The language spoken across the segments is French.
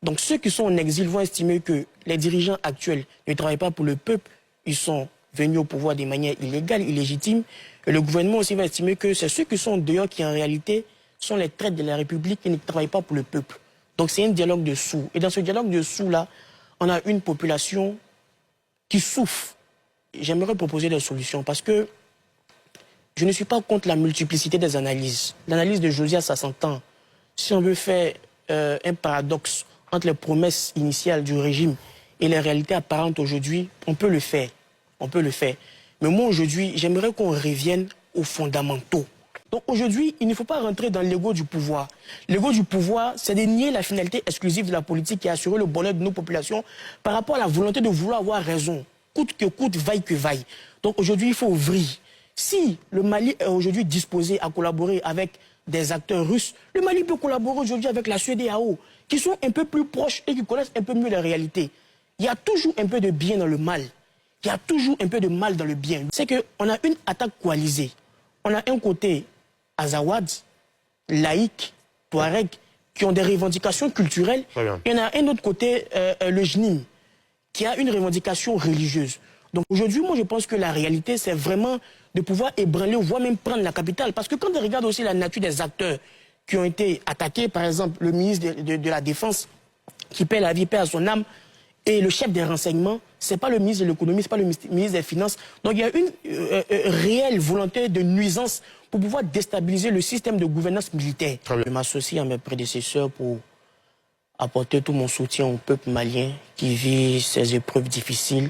Donc ceux qui sont en exil vont estimer que les dirigeants actuels ne travaillent pas pour le peuple, ils sont venus au pouvoir de manière illégale, illégitime. Et le gouvernement aussi va estimer que c'est ceux qui sont dehors qui en réalité sont les traîtres de la République et ne travaillent pas pour le peuple. Donc c'est un dialogue de sourds. Et dans ce dialogue de sourds-là, on a une population qui souffre. J'aimerais proposer des solutions parce que je ne suis pas contre la multiplicité des analyses. L'analyse de Josias, ça s'entend. Si on veut faire un paradoxe entre les promesses initiales du régime et les réalités apparentes aujourd'hui, on peut le faire. On peut le faire. Mais moi, aujourd'hui, j'aimerais qu'on revienne aux fondamentaux. Donc aujourd'hui, il ne faut pas rentrer dans l'ego du pouvoir. L'ego du pouvoir, c'est de nier la finalité exclusive de la politique qui a assuré le bonheur de nos populations par rapport à la volonté de vouloir avoir raison, coûte que coûte, vaille que vaille. Donc aujourd'hui, il faut ouvrir. Si le Mali est aujourd'hui disposé à collaborer avec des acteurs russes, le Mali peut collaborer aujourd'hui avec la CEDEAO, qui sont un peu plus proches et qui connaissent un peu mieux la réalité. Il y a toujours un peu de bien dans le mal. Il y a toujours un peu de mal dans le bien. C'est qu'on a une attaque coalisée. On a un côté Azawad, laïque, Touareg, qui ont des revendications culturelles. Et on a un autre côté, le JNIM, qui a une revendication religieuse. Donc aujourd'hui, moi je pense que la réalité, c'est vraiment de pouvoir ébranler, voire même prendre la capitale. Parce que quand on regarde aussi la nature des acteurs qui ont été attaqués, par exemple le ministre de la Défense, qui paie la vie, paie à son âme, et le chef des renseignements, ce n'est pas le ministre de l'économie, ce n'est pas le ministre des Finances. Donc il y a une réelle volonté de nuisance pour pouvoir déstabiliser le système de gouvernance militaire. Je m'associe à mes prédécesseurs pour apporter tout mon soutien au peuple malien qui vit ces épreuves difficiles.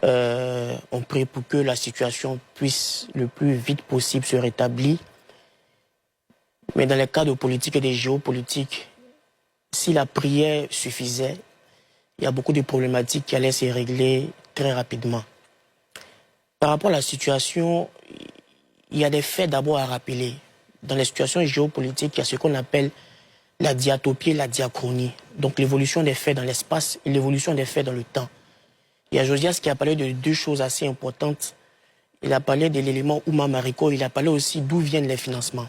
On prie pour que la situation puisse le plus vite possible se rétablir. Mais dans les cas de politique et de géopolitique, si la prière suffisait, il y a beaucoup de problématiques qui allaient se régler très rapidement. Par rapport à la situation, il y a des faits d'abord à rappeler. Dans les situations géopolitiques, il y a ce qu'on appelle la diatopie et la diachronie. Donc l'évolution des faits dans l'espace et l'évolution des faits dans le temps. Il y a Josias qui a parlé de deux choses assez importantes. Il a parlé de l'élément Ouma Mariko, il a parlé aussi d'où viennent les financements.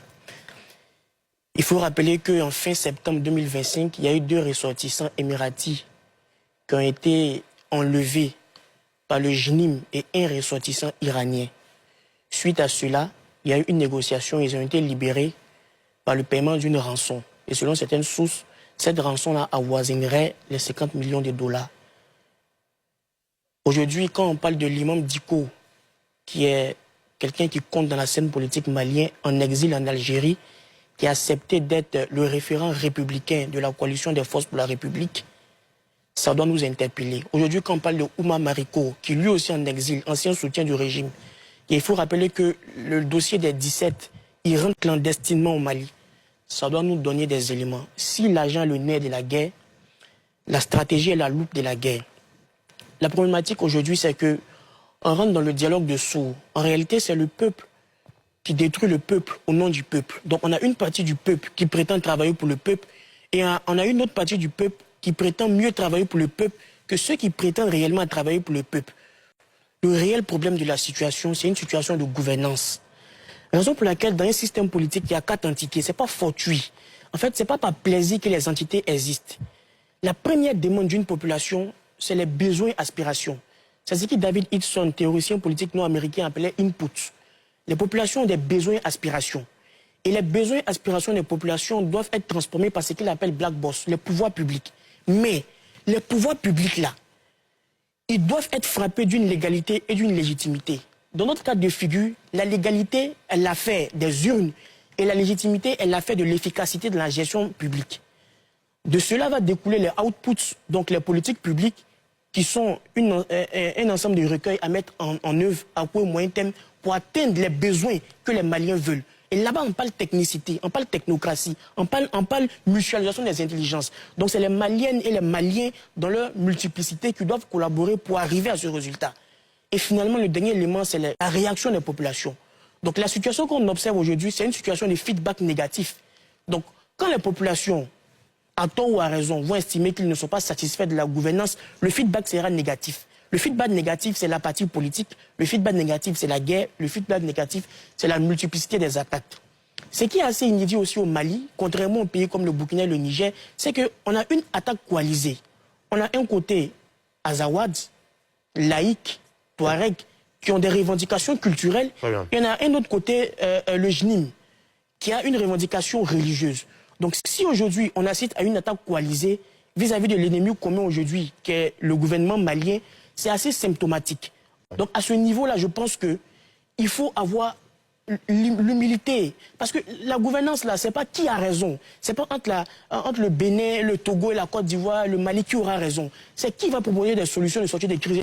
Il faut rappeler qu'en fin septembre 2025, il y a eu 2 ressortissants émiratis qui ont été enlevés par le JNIM et un ressortissant iranien. Suite à cela, il y a eu une négociation, ils ont été libérés par le paiement d'une rançon. Et selon certaines sources, cette rançon-là avoisinerait les 50 millions de dollars. Aujourd'hui, quand on parle de l'imam Diko, qui est quelqu'un qui compte dans la scène politique malienne en exil en Algérie, qui a accepté d'être le référent républicain de la coalition des forces pour la République, ça doit nous interpeller. Aujourd'hui, quand on parle de Ouma Mariko, qui lui aussi en exil, ancien soutien du régime, et il faut rappeler que le dossier des 17, il rentre clandestinement au Mali. Ça doit nous donner des éléments. Si l'argent est le nerf de la guerre, la stratégie est la loupe de la guerre. La problématique aujourd'hui, c'est que on rentre dans le dialogue de sourds. En réalité, c'est le peuple qui détruit le peuple au nom du peuple. Donc on a une partie du peuple qui prétend travailler pour le peuple et on a une autre partie du peuple qui prétend mieux travailler pour le peuple que ceux qui prétendent réellement travailler pour le peuple. Le réel problème de la situation, c'est une situation de gouvernance. La raison pour laquelle dans un système politique, il y a 4 entités, ce n'est pas fortuit. En fait, ce n'est pas par plaisir que les entités existent. La première demande d'une population, c'est les besoins et aspirations. C'est ce que David Hitson, théoricien politique nord-américain, appelait input. Les populations ont des besoins et aspirations. Et les besoins et aspirations des populations doivent être transformés par ce qu'il appelle black box, les pouvoirs publics. Mais les pouvoirs publics là, ils doivent être frappés d'une légalité et d'une légitimité. Dans notre cas de figure, la légalité est l'affaire des urnes et la légitimité est l'affaire de l'efficacité de la gestion publique. De cela va découler les outputs, donc les politiques publiques, qui sont un ensemble de recueils à mettre en œuvre à court et moyen terme pour atteindre les besoins que les Maliens veulent. Et là-bas, on parle technicité, on parle technocratie, on parle mutualisation des intelligences. Donc c'est les Maliennes et les Maliens, dans leur multiplicité, qui doivent collaborer pour arriver à ce résultat. Et finalement, le dernier élément, c'est la réaction des populations. Donc la situation qu'on observe aujourd'hui, c'est une situation de feedback négatif. Donc quand les populations, à tort ou à raison, vont estimer qu'ils ne sont pas satisfaits de la gouvernance, le feedback sera négatif. Le feedback négatif, c'est l'apathie politique. Le feedback négatif, c'est la guerre. Le feedback négatif, c'est la multiplicité des attaques. Ce qui est assez inédit aussi au Mali, contrairement aux pays comme le Burkina et le Niger, c'est qu'on a une attaque coalisée. On a un côté Azawad, laïque, Touareg, qui ont des revendications culturelles. Et on a un autre côté, le JNIM, qui a une revendication religieuse. Donc si aujourd'hui on assiste à une attaque coalisée vis-à-vis de l'ennemi commun aujourd'hui, qui est le gouvernement malien, c'est assez symptomatique. Donc à ce niveau-là, je pense qu'il faut avoir l'humilité. Parce que la gouvernance, là, c'est pas qui a raison. C'est pas entre le Bénin, le Togo et la Côte d'Ivoire, le Mali qui aura raison. C'est qui va proposer des solutions de sortie des crises.